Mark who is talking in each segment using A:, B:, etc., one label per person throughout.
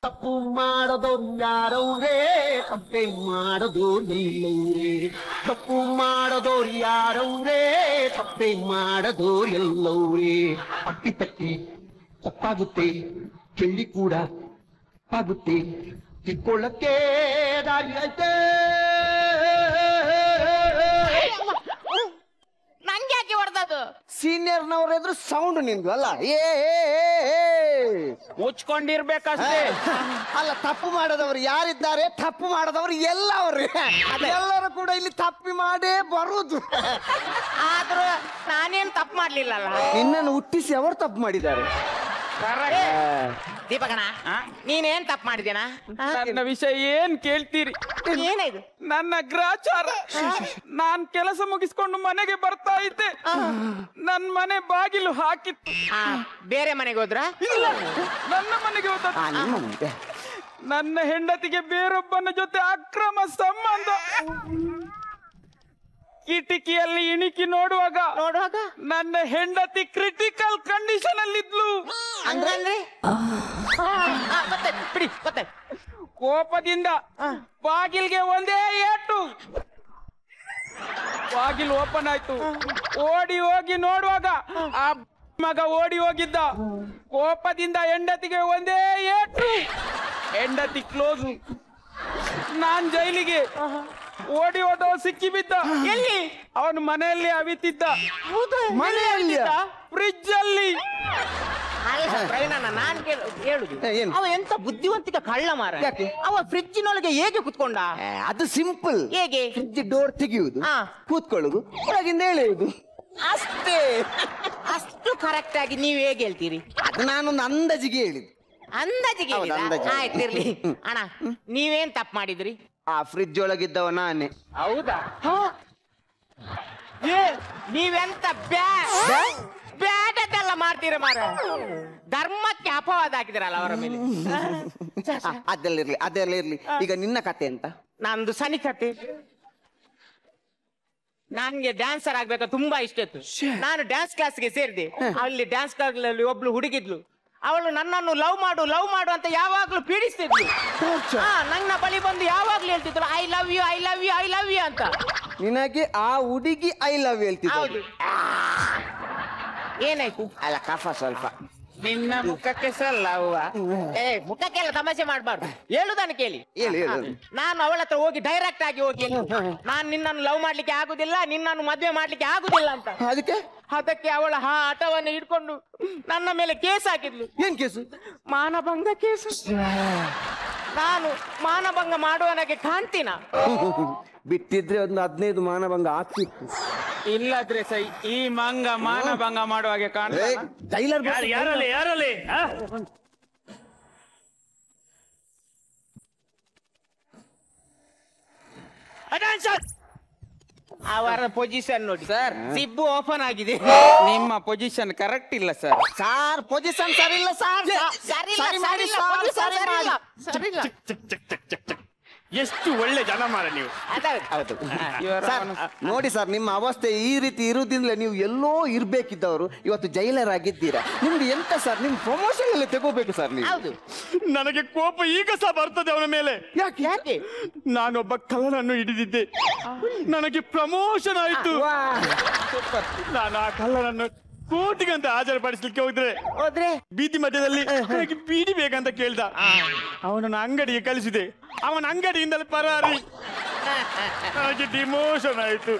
A: ತಪ್ಪು ಮಾಡದವ್ರು ಯಾರವ್ರೇ ತಪ್ಪೆ ಮಾಡದವ್ರು ಎಲ್ಲವ್ರೇ ತಪ್ಪು ಮಾಡದವ್ರು ಯಾರವ್ರೇ ತಪ್ಪೆ ಮಾಡದವ್ರು ಎಲ್ಲವ್ರೇ ಅಟ್ಟಿ ತಟ್ಟಿ ತಪ್ಪಾಗುತ್ತೆ ಚೆಳ್ಳಿ ಕೂಡ ತಪ್ಪಾಗುತ್ತೆ ತಿಳ್ಕೊಳ್ಳಕ್ಕೆ ದಾರಿ ಐತೆ
B: ನಂಗೆ ಯಾಕೆ ಹೊಡೆದದು
C: ಸೀನಿಯರ್ನವ್ರ ಎದುರು ಸೌಂಡ್ ನಿಂದು ಅಲ್ಲ
D: ಮುಚ್ಕೊಂಡಿರ್ಬೇಕಷ್ಟೇ.
C: ಅಲ್ಲ ತಪ್ಪು ಮಾಡದವ್ರು ಯಾರಿದ್ದಾರೆ ತಪ್ಪು ಮಾಡದವ್ರು ಎಲ್ಲವ್ರು ಎಲ್ಲರೂ ಕೂಡ ಇಲ್ಲಿ ತಪ್ಪಿ ಮಾಡೇ ಬರುದು.
B: ಆದ್ರೂ ನಾನೇನ್ ತಪ್ಪು ಮಾಡ್ಲಿಲ್ಲಲ್ಲ.
C: ನಿನ್ನನ್ನು ಹುಟ್ಟಿಸಿ ಅವರು ತಪ್ಪು ಮಾಡಿದ್ದಾರೆ.
B: ದೀಪಕಣ್ಣ ನೀನೇನ್ ತಪ್ಪು ಮಾಡಿದ್ಯಾನ?
D: ನನ್ನ ವಿಷಯ ಏನ್ ಕೇಳ್ತೀರಿ?
B: ಏನಾಯ್ತು?
D: ನನ್ನ ಗ್ರಾಚಾರ. ನಾನ್ ಕೆಲಸ ಮುಗಿಸ್ಕೊಂಡು ಮನೆಗೆ ಬರ್ತಾ ಇದ್ದೆ, ನನ್ ಮನೆ ಬಾಗಿಲು ಹಾಕಿತ್ತು.
B: ಬೇರೆ ಮನೆಗೆ ಹೋದ್ರ?
D: ನನ್ನ ಮನೆಗೆ ಹೋದ. ನನ್ನ ಹೆಂಡತಿಗೆ ಬೇರೊಬ್ಬನ ಜೊತೆ ಅಕ್ರಮ ಸಂಬಂಧ. ಕಿಟಕಿಯಲ್ಲಿ ಇಣಿಕಿ ನೋಡುವಾಗ ನನ್ನ ಹೆಂಡತಿ ಕ್ರಿಟಿಕಲ್ ಕಂಡೀಷನ್ ಅಲ್ಲಿದ್ಲು.
B: ಅಂದ್ರೆ
D: ಕೋಪದಿಂದ ಬಾಗಿಲ್ಗೆ ಒಂದೇ ಏಟು. ಬಾಗಿಲು ಓಪನ್ ಆಯ್ತು. ಓಡಿ ಹೋಗಿ ನೋಡುವಾಗ ಆ ಮಗ ಓಡಿ ಹೋಗಿದ್ದ. ಕೋಪದಿಂದ ಹೆಂಡತಿಗೆ ಒಂದೇ ಏಟು. ಹೆಂಡತಿ ಕ್ಲೋಸು. ನಾನ್ ಜೈಲಿಗೆ. ಓಡಿ ಹೋದವ ಸಿಕ್ಕಿ ಬಿದ್ದ.
B: ಎಲ್ಲಿ?
D: ಅವನು ಮನೆಯಲ್ಲಿ ಅವಿತಿದ್ದ.
C: ಮನೆಯಲ್ಲಿ
D: ಫ್ರಿಜ್ ಅಲ್ಲಿ.
B: ನಾನ್ ಹೇಳುದು ಅವ ಎಂತ ಬುದ್ಧಿವಂತಿಕ ಕಳ್ಳ ಮಾರ. ಅವ ಫ್ರಿಜ್ಜಿನೊಳಗೆ ಹೇಗೆ ಕುತ್ಕೊಂಡ?
C: ಅದು ಸಿಂಪಲ್.
B: ಹೇಗೆ?
C: ಫ್ರಿಜ್ ಡೋರ್ ತೆಗೆಯುವುದು, ಕೂತ್ಕೊಳ್ಳುದು, ಒಳಗಿಂದ ಎಳೆಯುವುದು ಅಷ್ಟೇ.
B: ಅಷ್ಟು ಕರೆಕ್ಟ್ ಆಗಿ ನೀವ್ ಹೇಗೆ ಹೇಳ್ತೀರಿ?
C: ಅದು ನಾನೊಂದು ಅಂದಾಜಿಗೆ ಹೇಳಿದ್ದು.
B: ಅಂದಾಜಿಗೆ ಆಯ್ತಿರ್ಲಿ. ಅಣ್ಣ ನೀವೇನ್ ತಪ್ಪು ಮಾಡಿದ್ರಿ?
C: ಆ ಫ್ರಿಜ್ ಒಳಗಿದ್ದವ ನಾನೇ.
B: ಹೌದಾ? ನೀವೆಂತ ಬ್ಯಾಡದೆಲ್ಲ ಮಾಡ್ತೀರ ಮಾರ. ಧರ್ಮಕ್ಕೆ ಅಪವಾದ ಹಾಕಿದಿರಲ್ಲ ಅವರ ಮೇಲೆ.
C: ಅದೆಲ್ಲ ಇರ್ಲಿ. ಈಗ ನಿನ್ನ ಕತೆ ಅಂತ?
B: ನಂದು ಸನಿ ಕತೆ. ನನ್ಗೆ ಡ್ಯಾನ್ಸರ್ ಆಗ್ಬೇಕು ತುಂಬಾ ಇಷ್ಟ ಇತ್ತು. ನಾನು ಡ್ಯಾನ್ಸ್ ಕ್ಲಾಸ್ಗೆ ಸೇರಿದೆ. ಅಲ್ಲಿ ಡ್ಯಾನ್ಸ್ ಕ್ಲಾಸ್ ಒಬ್ಳು ಹುಡುಗಿದ್ಲು. ಅವಳು ನನ್ನನ್ನು ಲವ್ ಮಾಡು ಅಂತ ಯಾವಾಗ್ಲೂ ಪೀಡಿಸ್ತಿದ್ಲು. ನನ್ನ ಬಳಿ ಬಂದು ಯಾವಾಗ್ಲೂ ಹೇಳ್ತಿದ್ರು ಐ ಲವ್ ಯು ಅಂತ.
C: ನಿನಗೆ ಆ ಹುಡುಗಿ ಐ ಲವ್ ಹೇಳ್ತಿದ್ದ?
B: ಏನಾಯ್ತು?
C: ಅಲ್ಲ ಕಫ ಸ್ವಲ್ಪ.
B: ನಿನ್ನ ಮುಖಕ್ಕೆ ಸಲ್ಲ ಮುಖಕ್ಕೆಲ್ಲ ತಮಾಷೆ ಮಾಡ್ಬಾರ್ದು. ಹೇಳುದನ್ನು ಕೇಳಿ. ನಾನು ಅವಳ ಹತ್ರ ಹೋಗಿ ಡೈರೆಕ್ಟ್ ಆಗಿ ನಾನು ನಿನ್ನನ್ನು ಲವ್ ಮಾಡ್ಲಿಕ್ಕೆ ಆಗುದಿಲ್ಲ, ನಿನ್ನನ್ನು ಮದ್ವೆ ಮಾಡ್ಲಿಕ್ಕೆ ಆಗುದಿಲ್ಲ ಅಂತ. ಅದಕ್ಕೆ ಅವಳ ಹಠವನ್ನು ಹಿಡ್ಕೊಂಡು ನನ್ನ ಮೇಲೆ ಕೇಸ್ ಹಾಕಿದ್ಲು.
C: ಏನ್ ಕೇಸು?
B: ಮಾನಭಂಗ ಕೇಸು. ನಾನು ಮಾನಭಂಗ ಮಾಡುವನಾಗೆ ಕಾಣ್ತೀನ?
C: ಬಿಟ್ಟಿದ್ರೆ ಒಂದು 15 ಮಾನಭಂಗ ಆಗ್ತಿತ್ತು.
D: ಇಲ್ಲದ್ರೆ ಸೈ ಈ ಮಂಗ ಮಾನಭಂಗ ಮಾಡುವ ಹಾಗೆ ಕಾಣ್ತಾರೆ.
E: ಯಾರಲ್ಲಿ
B: ಅವರ ಪೊಸಿಷನ್ ನೋಡಿ ಸರ್. ಸಿಬ್ಬು ಓಪನ್ ಆಗಿದೆ.
D: ನಿಮ್ಮ ಪೊಸಿಷನ್ ಕರೆಕ್ಟ್ ಇಲ್ಲ ಸರ್.
C: ಸಾರ್ ಪೊಸಿಷನ್ ಸರಿ ಇಲ್ಲ ಸರ್.
E: ಎಷ್ಟು ಒಳ್ಳೆ ಜನ ಮಾರ ನೀವು.
C: ನೋಡಿ ಸರ್, ನಿಮ್ಮ ಅವಸ್ಥೆ ಈ ರೀತಿ ಇರುವುದಿಂದಲೇ ನೀವು ಎಲ್ಲೋ ಇರ್ಬೇಕಿದ್ದವರು ಇವತ್ತು ಜೈಲರ್ ಆಗಿದ್ದೀರಾ. ನಿಮ್ಗೆ ಎಂತ ಸರ್, ನಿಮ್ ಪ್ರಮೋಷನ್ ಅಲ್ಲಿ ತಗೋಬೇಕು ಸರ್ ನೀವು.
E: ನನಗೆ ಕೋಪ ಈಗ ಸಹ ಬರ್ತದೆ ಅವನ ಮೇಲೆ.
B: ಯಾಕೆ?
E: ನಾನೊಬ್ಬ ಕಳ್ಳನನ್ನು ಹಿಡಿದಿದ್ದೆ, ನನಗೆ ಪ್ರಮೋಷನ್ ಆಯ್ತು. ನಾನು ಆ ಕಳ್ಳನನ್ನು ಕೋರ್ಟಿಗಂತ ಹಾಜರುಪಡಿಸ್ಲಿಕ್ಕೆ ಹೋದ್ರೆ ಬೀದಿ ಮಧ್ಯದಲ್ಲಿ ನನಗೆ ಬೀಡಿ ಬೇಕಂತ ಕೇಳ್ದ. ಅವನನ್ನು ಅಂಗಡಿಗೆ ಕಳಿಸಿದೆ. ಅವನ ಅಂಗಡಿಯಿಂದಲೇ ಪರಾರಿ. ನನಗೆ ಡಿಮೋಷನ್ ಆಯ್ತು.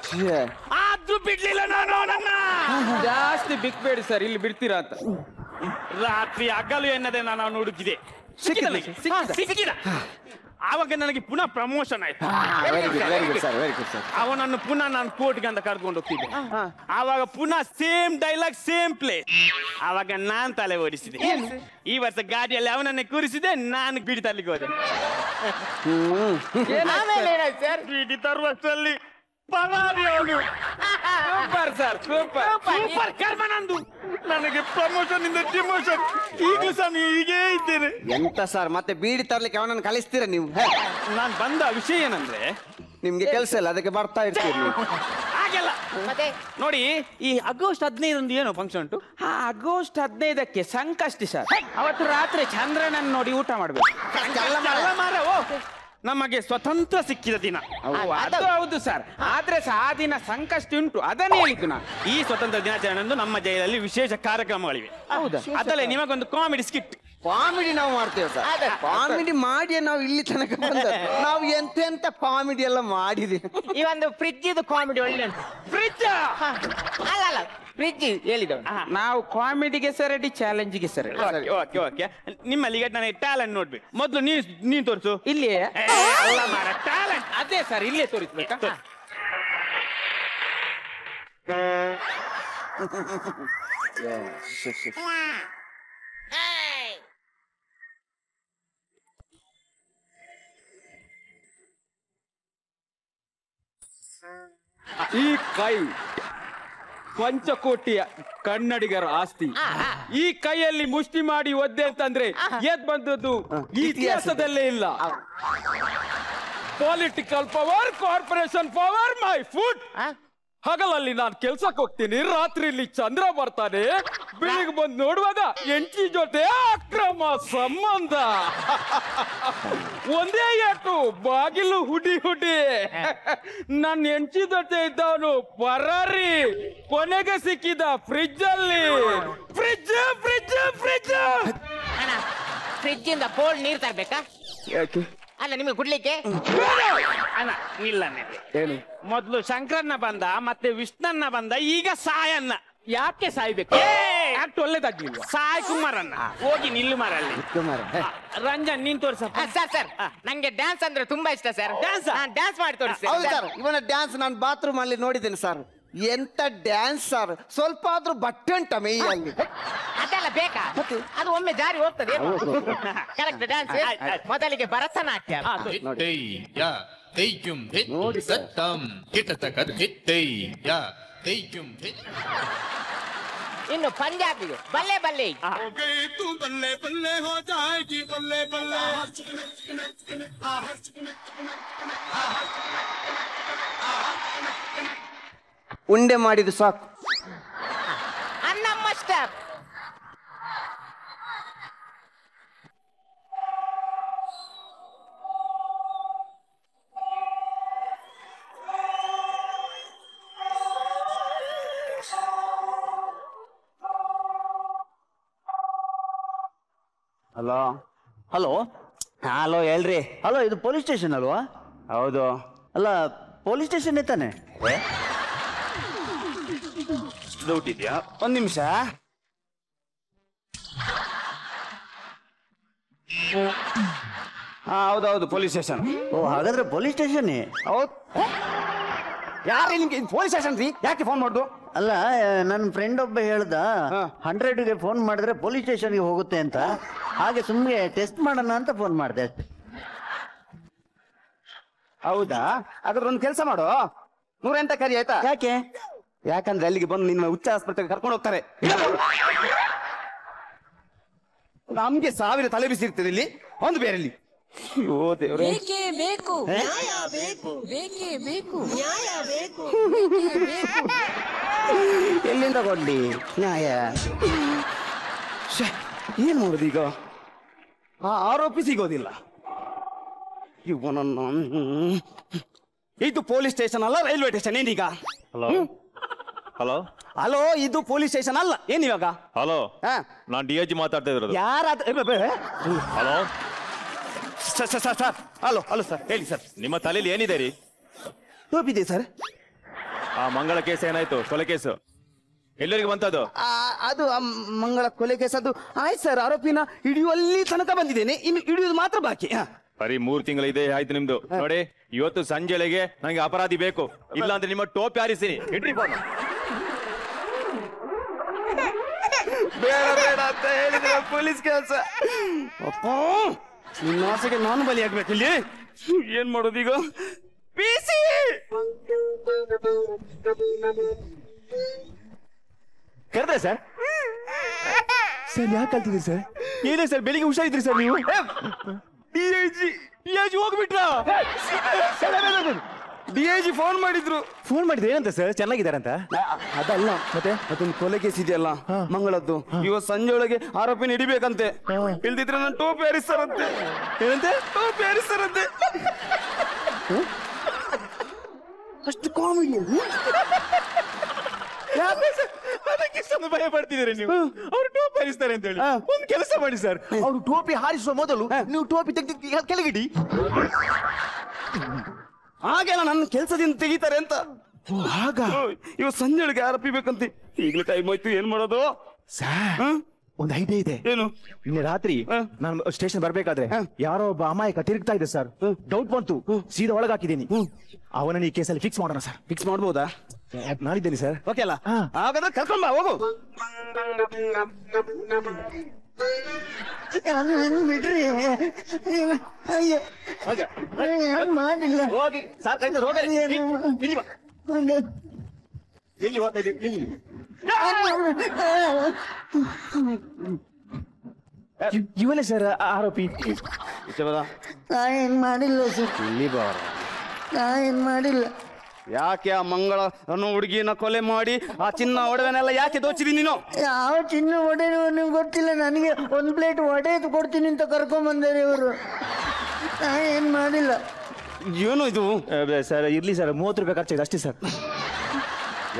E: ಆದ್ರೂ ಬಿಡ್ಲಿಲ್ಲ ನಾನು ಅವನನ್ನ.
D: ಜಾಸ್ತಿ ಬಿಕ್ಬೇಡಿ ಸರ್, ಇಲ್ಲಿ ಬಿಡ್ತೀರಾ ಅಂತ.
E: ರಾತ್ರಿ ಹಗಲು ಎನ್ನದೆ ನಾನು ಅವನು ಹುಡುಕಿದೆ. ಸಿಕ್ಕಿದ. ಆವಾಗ ನನಗೆ ಪುನಃ ಪ್ರಮೋಷನ್ ಆಯ್ತು. ಅವನನ್ನು ಪುನಃ ನಾನು ಕೋರ್ಟ್ಗೆ ಅಂತ ಕರ್ಕೊಂಡು ಹೋಗ್ತಿದ್ದೆ. ಆವಾಗ ಪುನಃ ಸೇಮ್ ಡೈಲಾಗ್ ಸೇಮ್ ಪ್ಲೇ. ಆವಾಗ ನಾನ್ ತಲೆ ಓಡಿಸಿದೆ. ಈ ವರ್ಷ ಗಾಡಿಯಲ್ಲಿ ಅವನನ್ನೇ ಕೂರಿಸಿದೆ, ನಾನು ಬೀಡಿ ತರ್ಲಿಕ್ಕೆ ಹೋದೆ. ಬೀಡಿ ತರುವಷ್ಟರಲ್ಲಿ ಪರಾರಿ ಅವನು.
D: ಸೂಪರ್ ಸರ್,
E: ಸೂಪರ್ ಕರ್ಮ ನಂದು. ನನಗೆ ಪ್ರಮೋಷನ್ ಇಂದ ಡಿಮೋಷನ್. ಈಗಲೂ ಸಹ ಹೀಗೇ ಇದ್ದೇನೆ.
C: ಎಂತ ಸರ್, ಮತ್ತೆ ಬೀಡಿ ತರ್ಲಿಕ್ಕೆ ಅವನನ್ನು ಕಳಿಸ್ತೀರಾ ನೀವು?
E: ನಾನು ಬಂದ ವಿಷಯ ಏನಂದ್ರೆ,
C: ನಿಮ್ಗೆ ಕೆಲಸ ಇಲ್ಲ, ಅದಕ್ಕೆ ಬರ್ತಾ ಇರ್ತೀರಿ ನೀವು.
E: ಹಾಗೆಲ್ಲ
B: ಮತ್ತೆ
E: ನೋಡಿ ಈ ಆಗಸ್ಟ್ 15 ಏನು ಫಂಕ್ಷನ್ ಉಂಟು?
D: ಆಗಸ್ಟ್ 15ಕ್ಕೆ ಸಂಕಷ್ಟಿ ಸರ್. ಅವತ್ತು ರಾತ್ರಿ ಚಂದ್ರನನ್ನು ನೋಡಿ ಊಟ ಮಾಡ್ಬೇಕು.
E: ಅಲ್ಲ ಮಾರ್ರೆ, ಓ, ನಮಗೆ ಸ್ವತಂತ್ರ ಸಿಕ್ಕಿದ ದಿನ.
D: ಅದು ಹೌದು ಸರ್, ಆದ್ರೆ ಸಹ ಆ ದಿನ ಸಂಕಷ್ಟಿ ಉಂಟು, ಅದನ್ನೇ ಹೇಳಿದ್ದು ನಾನು.
E: ಈ ಸ್ವತಂತ್ರ ದಿನಾಚರಣೆಯಂದು ನಮ್ಮ ಜೈಲಲ್ಲಿ ವಿಶೇಷ ಕಾರ್ಯಕ್ರಮಗಳಿವೆ.
D: ಹೌದಾ?
E: ಅದಲ್ಲೇ ನಿಮಗೊಂದು ಕಾಮಿಡಿ ಸ್ಕಿಟ್.
C: ಕಾಮಿಡಿ ನಾವು ಮಾಡ್ತೇವೆ ಸರ್. ಕಾಮಿಡಿ ಮಾಡಿ ನಾವು ಇಲ್ಲಿ ತನಕ ಬಂದ. ನಾವು ಎಂತೆಂತ ಕಾಮಿಡಿ ಎಲ್ಲ ಮಾಡಿದೀವಿ.
B: ಈ ಒಂದು ಫ್ರಿಡ್ಜ್ ಇದು ಕಾಮಿಡಿ ಒಳ್ಳೆ ಉಂಟು.
E: ಫ್ರಿಡ್ಜ್
B: ಅಲ್ಲ ಫ್ರಿಡ್ಜ್ ಹೇಳಿದವ.
D: ನಾವು ಕಾಮಿಡಿಗೆ ಸರಡಿ, ಚಾಲೆಂಜಿಗೆ ಸರಡಿ.
E: Okay okay. ನಿಮ್ಮಲ್ಲಿ ಈಗ ನನಗೆ ಟ್ಯಾಲೆಂಟ್ ನೋಡ್ಬೇಕು. ಮೊದಲು ನೀನ್ ತೋರಿಸು.
D: ಇಲ್ಲಿ
E: ಅಲ್ಲ ಮಾರ, ಟ್ಯಾಲೆಂಟ್
D: ಅದೇ ಸರ್, ಇಲ್ಲೇ ತೋರಿಸ್ಬೇಕಾ? ಈ ಕೈ ಪಂಚಕೋಟಿಯ ಕನ್ನಡಿಗರ ಆಸ್ತಿ. ಈ ಕೈಯಲ್ಲಿ ಮುಷ್ಟಿ ಮಾಡಿ ಒದ್ದೆ ಅಂತಂದ್ರೆ ಎದ್ ಬಂದದ್ದು ಇತಿಹಾಸದಲ್ಲೇ ಇಲ್ಲ. Political power, corporation power, my food. ಹಗಲಲ್ಲಿ ನಾನು ಕೆಲ್ಸಕ್ಕೆ ಹೋಗ್ತೀನಿ, ರಾತ್ರಿಯಲ್ಲಿ ಚಂದ್ರ ಬರ್ತಾನೆ, ಬೆಳಿಗ್ಗೆ ಬಂದು ನೋಡುವಾಗ ಎಂಟಿ ಜೊತೆ ಅಕ್ರಮ ಸಂಬಂಧ. ಒಂದೇ ಏಟು ಬಾಗಿಲು ಹುಡಿ ನನ್ನ ಎಂಟಿ ಜೊತೆ ಇದ್ದವನು ಪರಾರಿ, ಕೊನೆಗೆ ಸಿಕ್ಕಿದ ಫ್ರಿಡ್ಜ್ ಅಲ್ಲಿ. ಫ್ರಿಡ್ಜ್ ಫ್ರಿಡ್ಜ್ ಫ್ರಿಡ್ಜ್
B: ಫ್ರಿಡ್ಜ್ ಇಂದ ಕೋಲ್ಡ್ ನೀರ್ ತರ್ಬೇಕಾ? ಅಲ್ಲ ನಿಮಗೆ ಕುಡ್ಲಿಕ್ಕೆ
E: ಅಣ್ಣ ಇಲ್ಲ
D: ಏನು?
E: ಮೊದ್ಲು ಶಂಕರನ್ನ ಬಂದ, ಮತ್ತೆ ವಿಷ್ಣನ್ನ ಬಂದ, ಈಗ ಸಾಯನ್ನ.
D: ಯಾಕೆ ಸಾಯ್ಬೇಕು? ಯಾಕೆ ಒಳ್ಳೇದಾಗ್ಲಿಲ್ಲ?
E: ಸಾಯ್ ಕುಮಾರನ್ನ ಹೋಗಿ ನಿಲ್ಲು ಮಾರಲ್ಲಿ. ರಂಜನ್ ನೀನ್ ತೋರ್ಸಪ್ಪ.
B: ಸರ್ ನಂಗೆ ಡ್ಯಾನ್ಸ್ ಅಂದ್ರೆ ತುಂಬಾ ಇಷ್ಟ ಸರ್. ಡ್ಯಾನ್ಸ್ ಮಾಡಿ
C: ಹೌದು
B: ತೋರಿಸ್ತೀನಿ.
C: ಸರ್, ಇವನ ಡ್ಯಾನ್ಸ್ ನಾನು ಬಾತ್ರೂಮ್ ಅಲ್ಲಿ ನೋಡಿದ್ದೇನೆ ಸರ್. ಎಂತ ಡ್ಯಾನ್ಸ್ ಸರ್! ಸ್ವಲ್ಪ ಆದ್ರೂ ಬಟ್ಟೆ ಉಂಟ ಮೈಯಲ್ಲಿ.
B: ಅದೆಲ್ಲ ಬೇಕಾ? ಅದು ಒಮ್ಮೆ ಜಾರಿ ಹೋಗ್ತದೆ. Correct dance. ಮೊದಲಿಗೆ ಭರತನಾಟ್ಯ.
C: ನೋಡಿ ಸರ್.
B: ಇನ್ನು ಪಂಜಾಬಿಗೆ ಬಲ್ಲೆ ಬಲ್ಲೆ.
C: ಉಂಡೆ ಮಾಡಿದ್ದು ಸಾಕು.
B: ಅನ್ನಮ್ಮ ಸ್ಟೆಪ್.
C: ಹಲೋ ಹಲೋ ಹಲೋ ಹೇಳ್ರಿ. ಹಲೋ, ಇದು ಪೊಲೀಸ್ ಸ್ಟೇಷನ್ ಅಲ್ವಾ? ಹೌದು. ಅಲ್ಲ, ಪೊಲೀಸ್ ಸ್ಟೇಷನ್ ತಾನೆ?
E: ಡೌಟ್ ಇದೆಯಾ?
C: ಒಂದ್ ನಿಮಿಷ. ಹೌದೌದು, ಪೊಲೀಸ್ ಸ್ಟೇಷನ್.
F: ಓ, ಹಾಗಾದ್ರೆ ಪೊಲೀಸ್ ಸ್ಟೇಷನ್.
C: ಹೌದು. ಯಾರು ನಿಮ್ಗೆ ಪೊಲೀಸ್ ಸ್ಟೇಷನ್ ರೀ? ಯಾಕೆ ಫೋನ್ ಮಾಡುದು?
F: ಅಲ್ಲ, ನನ್ನ ಫ್ರೆಂಡ್ ಒಬ್ಬ ಹೇಳ್ದ 100ಗೆ ಫೋನ್ ಮಾಡಿದ್ರೆ ಪೊಲೀಸ್ ಸ್ಟೇಷನ್ಗೆ ಹೋಗುತ್ತೆ ಅಂತ. ಹಾಗೆ ಸುಮ್ಮನೆ ಟೆಸ್ಟ್ ಮಾಡೋಣ ಅಂತ ಫೋನ್ ಮಾಡಿದೆ ಅಷ್ಟೇ.
C: ಹೌದಾ? ಹಾಗಾದ್ರೆ ಒಂದು ಕೆಲಸ ಮಾಡು, 108 ಕರಿ ಆಯ್ತಾ?
F: ಯಾಕೆ?
C: ಯಾಕಂದ್ರೆ ಅಲ್ಲಿಗೆ ಬಂದು ನಿನ್ನ ಉಚ್ಚ ಆಸ್ಪತ್ರೆಗೆ ಕರ್ಕೊಂಡು ಹೋಗ್ತಾರೆ. ನಮ್ಗೆ 1000 ತಲೆ ಬಿಸಿ ಇರ್ತದೆ ಇಲ್ಲಿ, ಒಂದು ಬೇರೆಲ್ಲಿ. ಅಯ್ಯೋ ದೇವ್ರೆ.
G: ಬೇಕೇ ಬೇಕು ನ್ಯಾಯ ಬೇಕು, ಬೇಕೇ ಬೇಕು ನ್ಯಾಯ ಬೇಕು.
C: ಎಲ್ಲಿಂದ ಕೊಡ್ಲಿ ನ್ಯಾಯ? ಏನ್ ಮಾಡುದು ಈಗ? ಆ ಆರೋಪಿ ಸಿಗೋದಿಲ್ಲ. ಇವನನ್ನು ಇದು ಪೊಲೀಸ್ ಸ್ಟೇಷನ್ ಅಲ್ಲ, ರೈಲ್ವೆ ಸ್ಟೇಷನ್. ಏನೀಗ?
H: ಹಲೋ ಹಲೋ
C: ಹಲೋ, ಇದು ಪೊಲೀಸ್ ಸ್ಟೇಷನ್ ಅಲ್ಲ. ಏನಿವಾಗ?
H: ಹಲೋ, ನಾನು DIG ಮಾತಾಡ್ತಾ ಇರೋದು.
C: ಯಾರಾದ?
H: Hello
C: sir. Hello hello sir, ಹೇಳಿ ಸರ್.
H: ನಿಮ್ಮ ತಲೆಯಲ್ಲಿ ಏನಿದೆ ರೀ?
C: ಟೋಪಿದೆ ಸರ್.
H: ಆ ಮಂಗಳ ಕೇಸ್ ಏನಾಯ್ತು? ಕೊಲೆ ಕೇಸು ಎಲ್ಲರಿಗೆ ಬಂತದು?
C: ಅದು ಮಂಗಳ ಕೊಲೆ ಕೇಸ್. ಅದು ಆಯ್ತು ಸರ್, ಆರೋಪಿನ ಹಿಡಿಯುವಲ್ಲಿ ತನಕ ಬಂದಿದ್ದೇನೆ, ಇನ್ನು ಹಿಡಿಯುವುದು ಮಾತ್ರ ಬಾಕಿ.
H: ಬರೀ 3 ತಿಂಗಳ ಇದೆ ಆಯ್ತು ನಿಮ್ದು. ನೋಡಿ, ಇವತ್ತು ಸಂಜೆಳೆಗೆ ನನಗೆ ಅಪರಾಧಿ ಬೇಕು, ಇಲ್ಲ ಅಂದ್ರೆ ನಿಮ್ಮ ಟೋಪಿ ಹಾರಿಸ್ತೀನಿ. ಇಡ್ರಿ ಫೋನ್.
C: ಬೇಡ ಅಂತ ಹೇಳಿದ್ರೆ ಪೊಲೀಸ್ ಕೆಲಸ. ಅಪ್ಪ, ನಿನ್ನ ಆಸೆಗೆ ನಾನು ಬಲಿಯಾಗ್ಬೇಕು ಇಲ್ಲಿ. ಏನ್ ಮಾಡೋದು ಈಗ? PC
H: ಕರೆದ್ರೆ ಸರ್?
C: ಸರ್ ಯಾಕೆ ಕಲ್ತಿದ್ರಿ ಸರ್? ಏನೇ ಸರ್, ಬೆಳಿಗ್ಗೆ ಹುಷಾರಿದ್ರಿ ಸರ್ ನೀವು? DIG ಹೋಗ್ಬಿಟ್ರ?
I: DIG ಫೋನ್ ಮಾಡಿದ್ರು.
H: ಫೋನ್ ಮಾಡಿದ್ರೆ ಏನಂತ ಸರ್ ಚೆನ್ನಾಗಿದ್ದಾರಂತ?
I: ಅದಲ್ಲ ಮತ್ತೆ ಮತ್ತೊಂದು ಕೊಲೆ ಕೇಸ್ ಇದೆಯಲ್ಲ ಮಂಗಳದ್ದು, ಇವತ್ತು ಸಂಜೆ ಒಳಗೆ ಆರೋಪಿನ ಹಿಡಿಬೇಕಂತೆ. ಇಲ್ದಿದ್ರೆ ನಾನು ಟೋಪಿ ಹಾರಿಸ್ತಾರಂತೆ.
H: ಏನಂತೆ?
I: ಟೋಪಿ ಹಾರಿಸ್ತಾರಂತೆ. ಅಷ್ಟು ಕಾಮಿಡಿ.
H: ಅದಕ್ಕೆ ಭಯ ಪಡ್ತಿದ್ದೀರಿ ನೀವು? ಅವ್ರು ಟೋಪಿ ಹಾರಿಸ್ತಾರೆ ಅಂತ ಹೇಳಿ ಒಂದು ಕೆಲಸ ಮಾಡಿ ಸರ್, ಅವ್ರು ಟೋಪಿ ಹಾರಿಸುವ ಮೊದಲು ನೀವು ಟೋಪಿ ತೆಗೆದು ಕೆಳಗಿಡಿ.
I: ಹಾಗೆಲ್ಲ ನನ್ನ ಕೆಲಸದಿಂದ ತೆಗಿತಾರೆ ಅಂತ.
H: ಆಗ
I: ಇವತ್ತು ಸಂಜೆ ಒಳಗೆ ಆರೋಪಿ ಬೇಕಂತೆ. ಈಗಲೇ ಟೈಮ್ ಹೋಯ್ತು, ಏನ್ ಮಾಡೋದು
H: ಸರ್? ಒಂದು ಐಡಿಯಾ ಇದೆ.
I: ಏನು?
H: ನಿನ್ನೆ ರಾತ್ರಿ ನಾನು ಸ್ಟೇಷನ್ ಬರ್ಬೇಕಾದ್ರೆ ಯಾರೋ ಒಬ್ಬ ಅಮಾಯಕ ತಿರುಗ್ತಾ ಇದೆ ಸರ್. ಡೌಟ್ ಬಂತು, ಸೀದಾ ಒಳಗೆ ಹಾಕಿದ್ದೀನಿ. ಅವನನ್ನ ಈ ಕೇಸಲ್ಲಿ ಫಿಕ್ಸ್ ಮಾಡೋಣ ಸರ್.
I: ಫಿಕ್ಸ್ ಮಾಡ್ಬೋದಾ?
H: ನಾನಿದ್ದೇನೆ ಸರ್.
I: ಓಕೆ ಅಲ್ಲ? ಹಾಗಾದ್ರೆ ಕರ್ಕೊಂಡ್ ಬಾ, ಹೋಗು.
F: ಬಿಡ್ರಿ, ಅಯ್ಯೋ ಮಾಡಿಲ್ಲ.
H: ಹೋಗಿ ಸರ್, ಕೈ ಹೋಗಿ ಎಲ್ಲಿ ಹೋಗ್ತಾ ಇದ್ದೀವಿ? ಇವನೇ ಸರ್ ಆರೋಪಿ.
F: ನಾನೇನ್ ಮಾಡಿಲ್ಲ ಸರ್,
I: ಇಲ್ಲಿ ಬಾರ.
F: ನಾನೇನ್ ಮಾಡಿಲ್ಲ.
I: ಯಾಕೆ ಆ ಮಂಗಳ ಅನ್ನೋ ಹುಡುಗಿನ ಕೊಲೆ ಮಾಡಿ ಆ ಚಿನ್ನ ಒಡವೆನೆಲ್ಲ ಯಾಕೆ ದೋಚಿದಿ ನೀನು?
F: ಯಾವ ಚಿನ್ನ ಒಡೆಯುವ ನಿಮ್ಗೆ ಗೊತ್ತಿಲ್ಲ. ನನಗೆ ಒಂದು ಪ್ಲೇಟ್ ವಡೆ ಕೊಡ್ತೀನಿ ಅಂತ ಕರ್ಕೊಂಡ್ ಬಂದಾರೆ ಇವರು. ನಾನೇನ್ ಮಾಡಿಲ್ಲ.
I: ಏನು ಇದು
H: ಸರ್? ಇರ್ಲಿ ಸರ್, 30 ರೂಪಾಯಿ ಖರ್ಚಾಗಿದೆ ಅಷ್ಟೇ ಸರ್.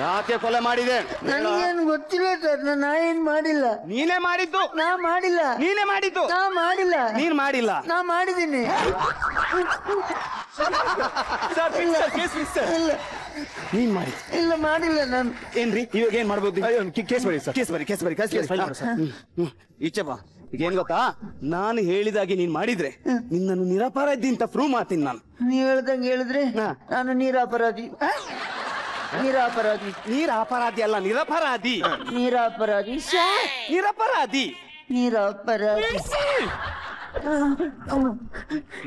I: ಯಾಕೆ ಕೊಲೆ ಮಾಡಿದೆ?
F: ನನಗೇನು ಗೊತ್ತಿಲ್ಲ ಸರ್, ನಾ ಏನ್ ಮಾಡಿಲ್ಲ.
I: ನೀನೇ ಮಾಡಿದ್ದು?
F: ನಾ ಮಾಡಿಲ್ಲ.
I: ನೀನೇ ಮಾಡಿದ್ದು?
F: ನಾ ಮಾಡಿಲ್ಲ.
I: ನೀನ್ ಮಾಡಿಲ್ಲ?
F: ನಾ ಮಾಡಿದ್ದೀನಿ. ಇಲ್ಲ
I: ನೀನ್ ಮಾಡಿ?
F: ಇಲ್ಲ ಮಾಡಿಲ್ಲ ನಾನು.
I: ಏನ್ರಿ ಇವಾಗ ಏನ್ ಮಾಡ್ಬೋದು?
H: ಕೇಸ್ ಬರೀ ಸರ್.
I: ಕೇಸ್ ಬರಿ. ಈಚೆ ಬಾ. ಈಗ ಏನ್ ಗೊತ್ತಾ, ನಾನು ಹೇಳಿದಾಗೆ ನೀನ್ ಮಾಡಿದ್ರೆ ನಿನ್ನನ್ನು ನಿರಪರಾಧಿ ಅಂತ ಪ್ರೂವ್ ಮಾಡ್ತೀನಿ ನಾನು.
F: ನೀವ್ ಹೇಳ್ದಂಗೆ ಹೇಳಿದ್ರೆ ನಾನು ನೀರಾಪರಾಧಿ. ನೀರಾಪರಾಧಿ.
I: ನೀರ ಅಪರಾಧಿ ಅಲ್ಲ, ನಿರಪರಾಧಿ.
F: ನೀರಾಪರಾಧಿ.
I: ನಿರಪರಾಧಿ.
F: ನೀರಾಪರಾಧಿ.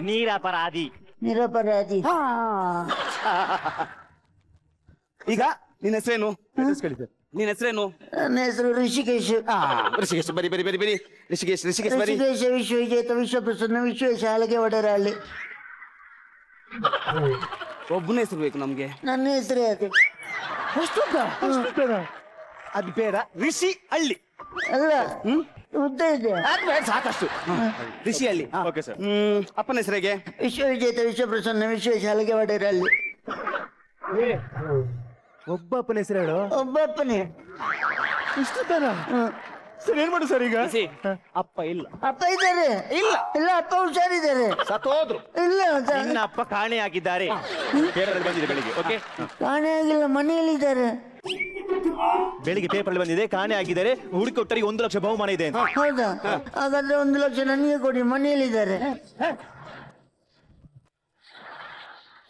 B: ನೀರಪರಾಧಿ.
F: ನಿರಪರಾಧಿ.
I: ಈಗ ನಿನ್ನ ಹೆಸರೇನು? ನಿನ್ನ ಹೆಸರೇನು?
F: ನನ್ನ ಹೆಸರು ಋಷಿಕೇಶ್.
I: ಋಷಿಕೇಶ್ ಬರಿ ಬರಿ ಬರಿ ಬರಿ. ಋಷಿಕೇಶ್ ಬರಿ.
F: ಋಷಿಕೇಶ ವಿಶ್ವವಿಜೇತ ವಿಶ್ವಪ್ರಸನ್ನ ವಿಶ್ವಶಾಲೆಗೆ ಒಡೆರಾಳಿ.
I: ಒಬ್ಬನ ಹೆಸರು ಬೇಕು ನಮ್ಗೆ.
F: ನನ್ನ ಹೆಸರೇ ಅದು.
I: ಅದು ಬೇಡ, ಋಷಿ ಹಳ್ಳಿ.
F: ಅಲ್ಲ ಉದ್ದ ಇದೆ.
I: ಸಾಕಷ್ಟು. ಋಷಿ ಹಳ್ಳಿ.
H: Okay sir.
I: ಅಪ್ಪನ ಹೆಸರಿಗೆ?
F: ವಿಶ್ವವಿಜೇತ ವಿಶ್ವಪ್ರಸನ್ನ ವಿಶ್ವಶಾಲೆಗೆ ಒಡೆರಾಳಿ.
H: ಒಬ್ಬಪ್ಪನ ಹೆಸರು ಹೇಳು.
F: ಒಬ್ಬಪ್ಪನೇ.
H: ಇಷ್ಟು ತರ ಸರ್? ಏನ್ ಮಾಡು ಸರ್ ಈಗ?
I: ಅಪ್ಪ ಇಲ್ಲ.
F: ಅಪ್ಪ ಇದ್ದಾರೆ?
I: ಇಲ್ಲ.
F: ಇಲ್ಲ, ಅಪ್ಪ ಹುಷಾರಿದ್ದಾರೆ.
I: ಸತ್ತೋದ್ರು.
F: ಇಲ್ಲ
H: ನಿನ್ನ ಅಪ್ಪ ಕಾಣೆಯಾಗಿದ್ದಾರೆ. ಪೇಪರ್ ಬಂದಿದೆ ಬೆಳಿಗ್ಗೆ. ಓಕೆ,
F: ಕಾಣೆ ಆಗಿಲ್ಲ, ಮನೆಯಲ್ಲಿದ್ದಾರೆ.
H: ಬೆಳಿಗ್ಗೆ ಪೇಪರ್ ಬಂದಿದೆ, ಕಾಣೆ ಆಗಿದ್ದಾರೆ. ಹುಡುಕಿ ಕೊಟ್ಟರಿಗೆ 1 ಲಕ್ಷ ಬಹುಮಾನ ಇದೆ.
F: ಹೌದಾ? ಹಾಗಾದ್ರೆ 1 ಲಕ್ಷ ನನಗೆ ಕೊಡಿ, ಮನೆಯಲ್ಲಿದ್ದಾರೆ.